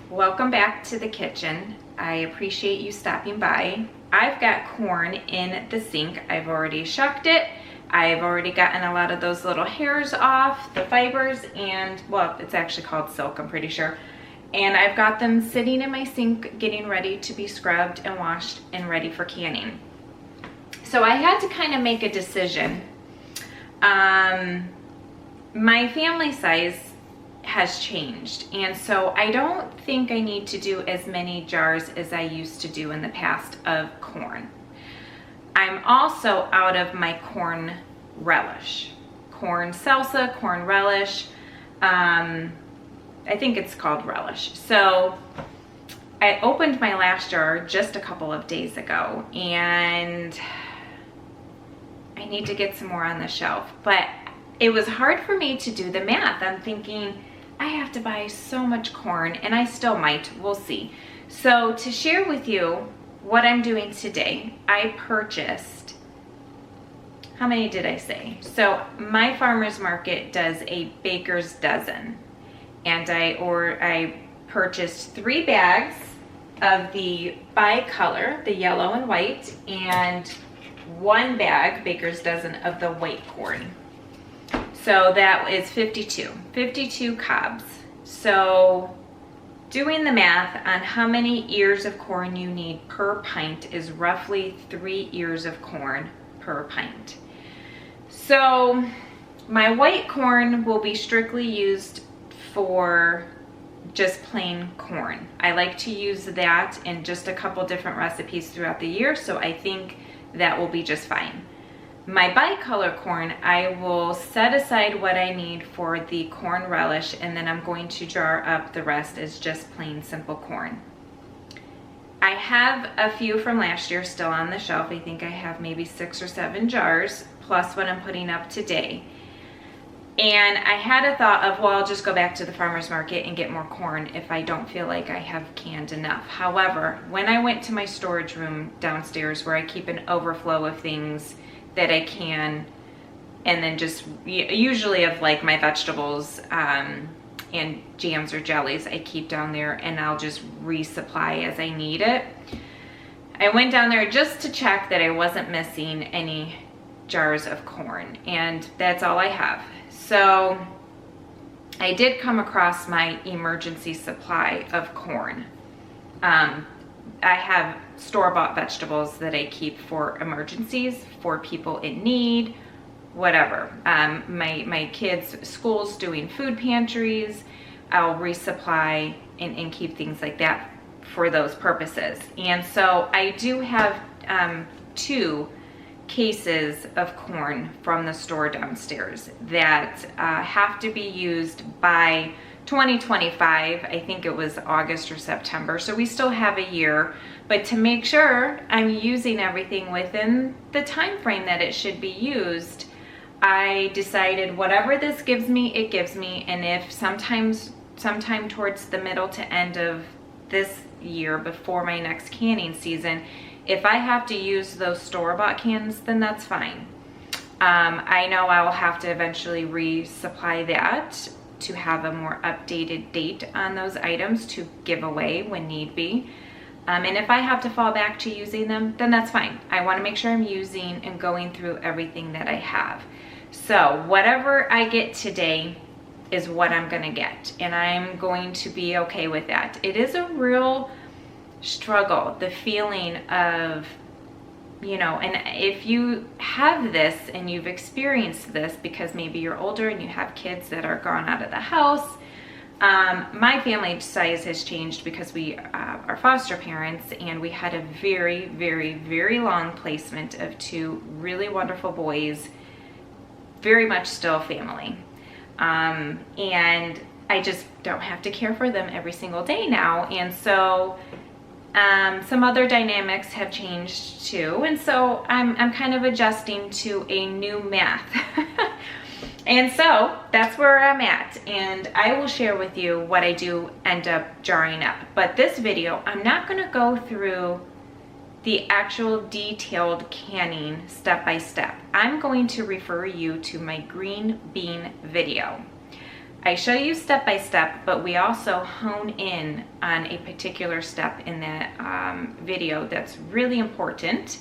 Welcome back to the kitchen. I appreciate you stopping by. I've got corn in the sink. I've already shucked it. I've already gotten a lot of those little hairs off, the fibers, and well, it's actually called silk, I'm pretty sure. And I've got them sitting in my sink getting ready to be scrubbed and washed and ready for canning. So I had to kind of make a decision. My family size has changed, and so I don't think I need to do as many jars as I used to do in the past of corn. I'm also out of my corn relish, corn salsa, corn relish. I think it's called relish. So I opened my last jar just a couple of days ago, and I need to get some more on the shelf, but it was hard for me to do the math. I'm thinking, I have to buy so much corn, and I still might, we'll see. So to share with you what I'm doing today, I purchased, how many did I say? So my farmer's market does a baker's dozen, and I purchased 3 bags of the bi-color, the yellow and white, and 1 bag, baker's dozen, of the white corn. So that is 52 cobs. So doing the math on how many ears of corn you need per pint is roughly 3 ears of corn per pint. So my white corn will be strictly used for just plain corn. I like to use that in just a couple different recipes throughout the year, so I think that will be just fine. My bicolor corn, I will set aside what I need for the corn relish, and then I'm going to jar up the rest as just plain simple corn. I have a few from last year still on the shelf. I think I have maybe 6 or 7 jars, plus what I'm putting up today. And I had a thought of, well, I'll just go back to the farmer's market and get more corn if I don't feel like I have canned enough. However, when I went to my storage room downstairs where I keep an overflow of things that I can, and then just usually of like my vegetables and jams or jellies I keep down there, and I'll just resupply as I need it. I went down there just to check that I wasn't missing any jars of corn, and that's all I have. So I did come across my emergency supply of corn. I have store-bought vegetables that I keep for emergencies, for people in need, whatever. My kids' school's doing food pantries. I'll resupply and keep things like that for those purposes. And so I do have 2 cases of corn from the store downstairs that have to be used by 2025. I think it was August or September, so we still have a year, but to make sure I'm using everything within the time frame that it should be used, I decided whatever this gives me, it gives me. And if sometime towards the middle to end of this year, before my next canning season, if I have to use those store-bought cans, then that's fine. I know I will have to eventually resupply that to have a more updated date on those items to give away when need be. And if I have to fall back to using them, then that's fine. I want to make sure I'm using and going through everything that I have. So whatever I get today is what I'm going to get, and I'm going to be okay with that. It is a real struggle, the feeling of, you know, and if you have this and you've experienced this because maybe you're older and you have kids that are gone out of the house. My family size has changed because we are foster parents, and we had a very, very, very long placement of 2 really wonderful boys, very much still family. And I just don't have to care for them every single day now. And so some other dynamics have changed too, and so I'm kind of adjusting to a new math. And so that's where I'm at, and I will share with you what I do end up jarring up. But this video, I'm not going to go through the actual detailed canning step by step. I'm going to refer you to my green bean video. I show you step by step, but we also hone in on a particular step in that video that's really important.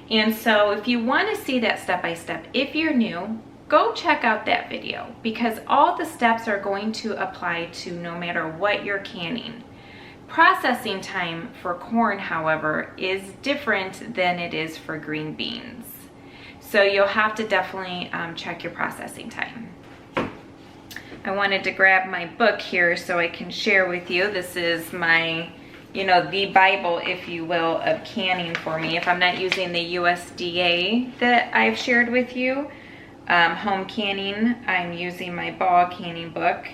And so if you want to see that step by step, if you're new, go check out that video, because all the steps are going to apply to no matter what you're canning. Processing time for corn, however, is different than it is for green beans. So you'll have to definitely check your processing time. I wanted to grab my book here so I can share with you. This is my, the Bible, if you will, of canning for me. If I'm not using the USDA that I've shared with you, home canning, I'm using my ball canning book,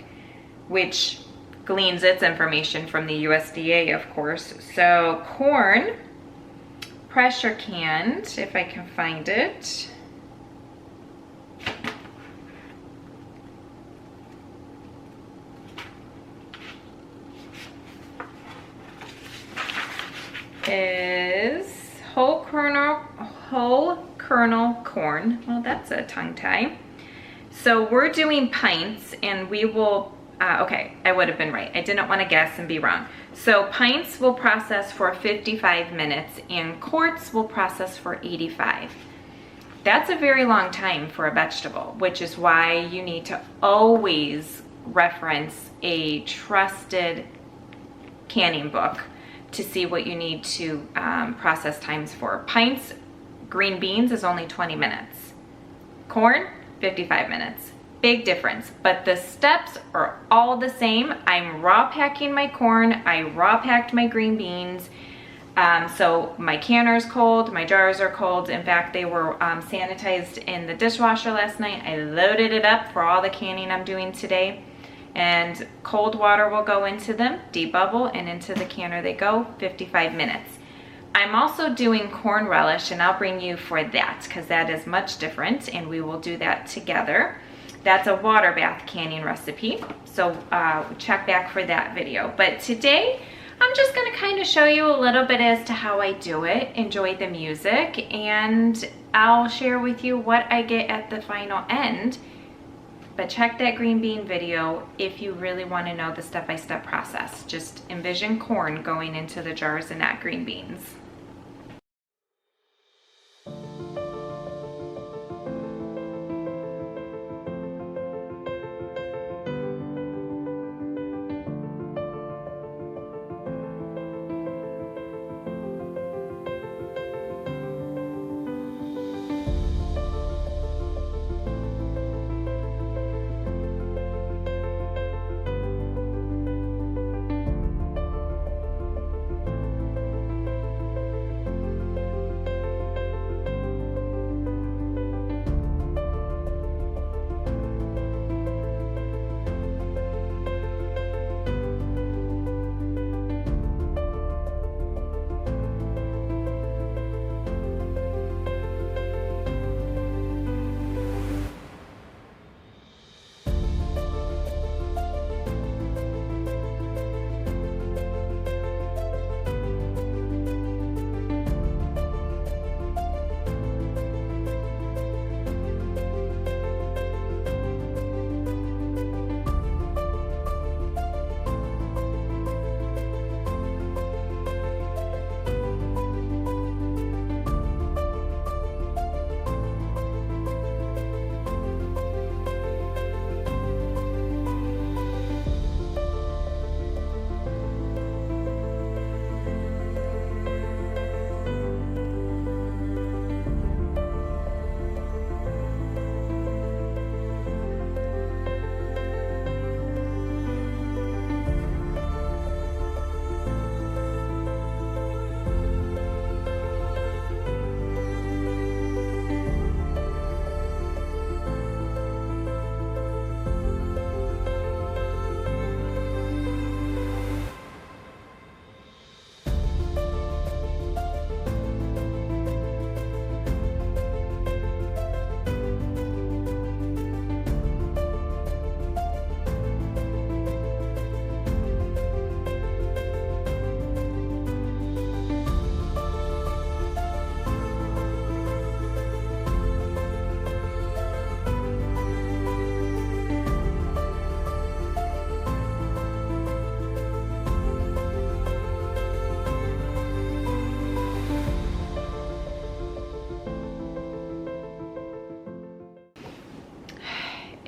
which gleans its information from the USDA, of course. So corn, pressure canned, if I can find it. Is whole kernel corn. Well, that's a tongue tie. So we're doing pints, and we will, okay, I would have been right. I didn't want to guess and be wrong. So pints will process for 55 minutes and quarts will process for 85. That's a very long time for a vegetable, which is why you need to always reference a trusted canning book to see what you need to process times for. Pints, green beans is only 20 minutes. Corn, 55 minutes. Big difference, but the steps are all the same. I'm raw packing my corn, I raw packed my green beans. So my canner's cold, my jars are cold. In fact, they were sanitized in the dishwasher last night. I loaded it up for all the canning I'm doing today. And cold water will go into them, debubble, and into the canner they go, 55 minutes. I'm also doing corn relish, and I'll bring you for that because that is much different, and we will do that together. That's a water bath canning recipe, so check back for that video. But today, I'm just gonna kind of show you a little bit as to how I do it, enjoy the music, and I'll share with you what I get at the final end. But check that green bean video if you really want to know the step-by-step process. Just envision corn going into the jars and not green beans.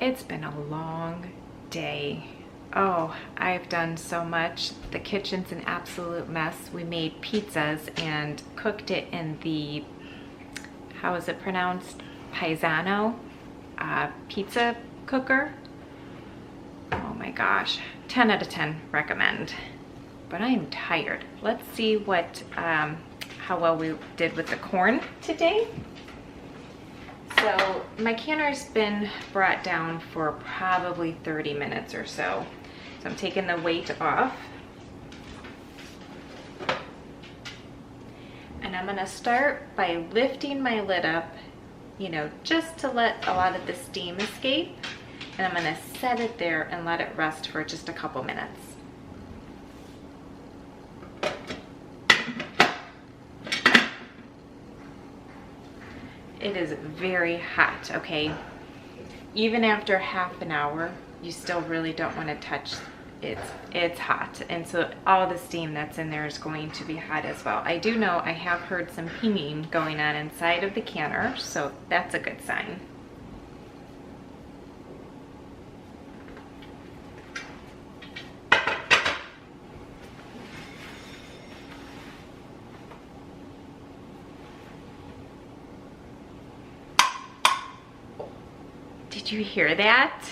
It's been a long day. Oh, I've done so much. The kitchen's an absolute mess. We made pizzas and cooked it in the, how is it pronounced? Paisano pizza cooker. Oh my gosh, 10 out of 10 recommend. But I am tired. Let's see what, how well we did with the corn today. So my canner's been brought down for probably 30 minutes or so. So I'm taking the weight off. And I'm gonna start by lifting my lid up, you know, just to let a lot of the steam escape. And I'm gonna set it there and let it rest for just a couple minutes. It is very hot, okay? Even after half an hour, you still really don't want to touch it. It's hot, and so all the steam that's in there is going to be hot as well. I do know I have heard some pinging going on inside of the canner, so that's a good sign. Did you hear that?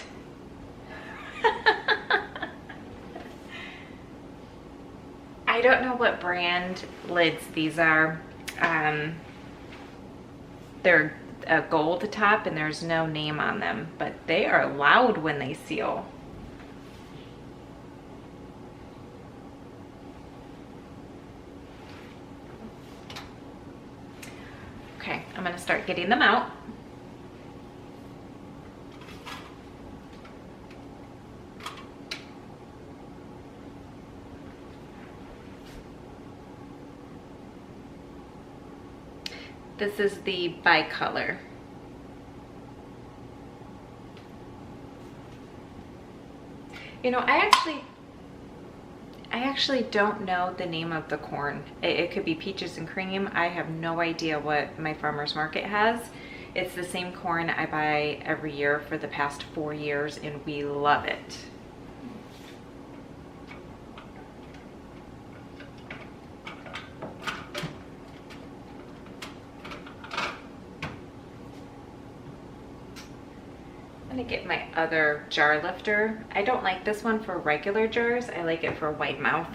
I don't know what brand lids these are. They're a gold top and there's no name on them, but they are loud when they seal. Okay, I'm gonna start getting them out. This is the bicolor. You know, I actually don't know the name of the corn. It could be peaches and cream. I have no idea what my farmer's market has. It's the same corn I buy every year for the past 4 years, and we love it. I'm gonna get my other jar lifter. I don't like this one for regular jars. I like it for wide mouth.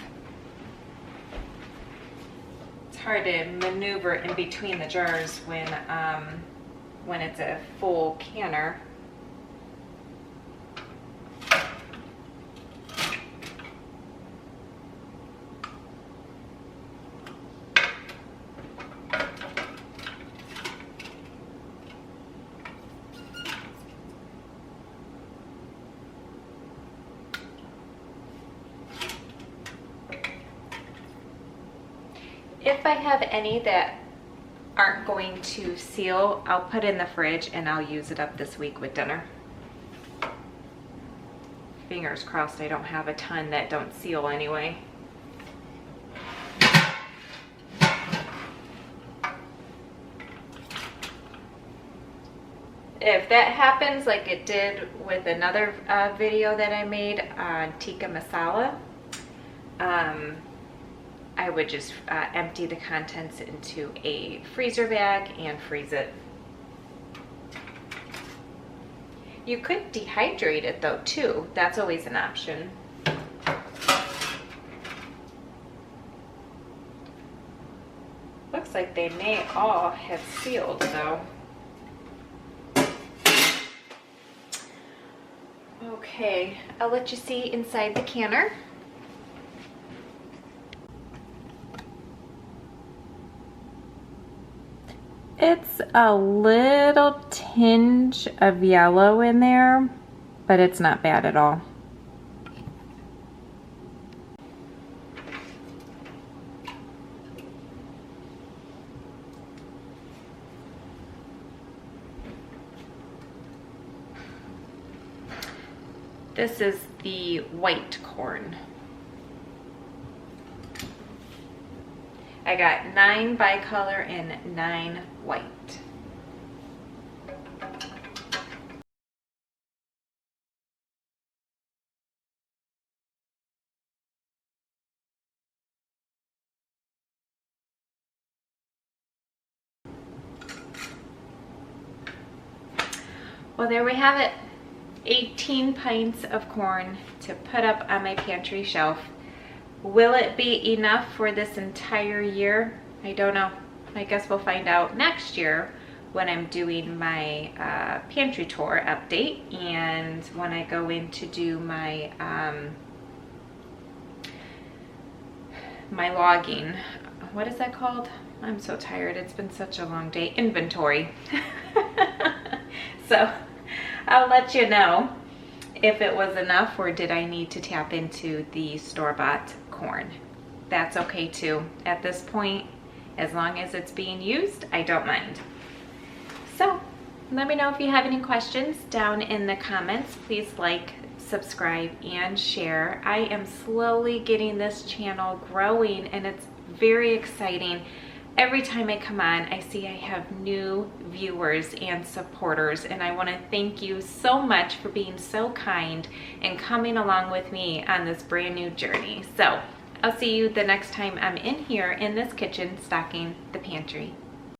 It's hard to maneuver in between the jars when it's a full canner. If I have any that aren't going to seal, I'll put in the fridge and I'll use it up this week with dinner. Fingers crossed I don't have a ton that don't seal anyway. If that happens like it did with another video that I made on tikka masala, I would just empty the contents into a freezer bag and freeze it. You could dehydrate it though too. That's always an option. Looks like they may all have sealed though. Okay, I'll let you see inside the canner. It's a little tinge of yellow in there, but it's not bad at all. This is the white corn. I got 9 bicolor and 9 white. Well, there we have it. 18 pints of corn to put up on my pantry shelf. Will it be enough for this entire year? I don't know. I guess we'll find out next year when I'm doing my pantry tour update and when I go in to do my my logging. What is that called? I'm so tired. It's been such a long day. Inventory. So I'll let you know if it was enough or did I need to tap into the store-bought corn. That's okay too. At this point, as long as it's being used, I don't mind. So let me know if you have any questions down in the comments. Please like, subscribe, and share. I am slowly getting this channel growing and it's very exciting. Every time I come on, I see I have new viewers and supporters, and I want to thank you so much for being so kind and coming along with me on this brand new journey. So I'll see you the next time I'm in here in this kitchen stocking the pantry.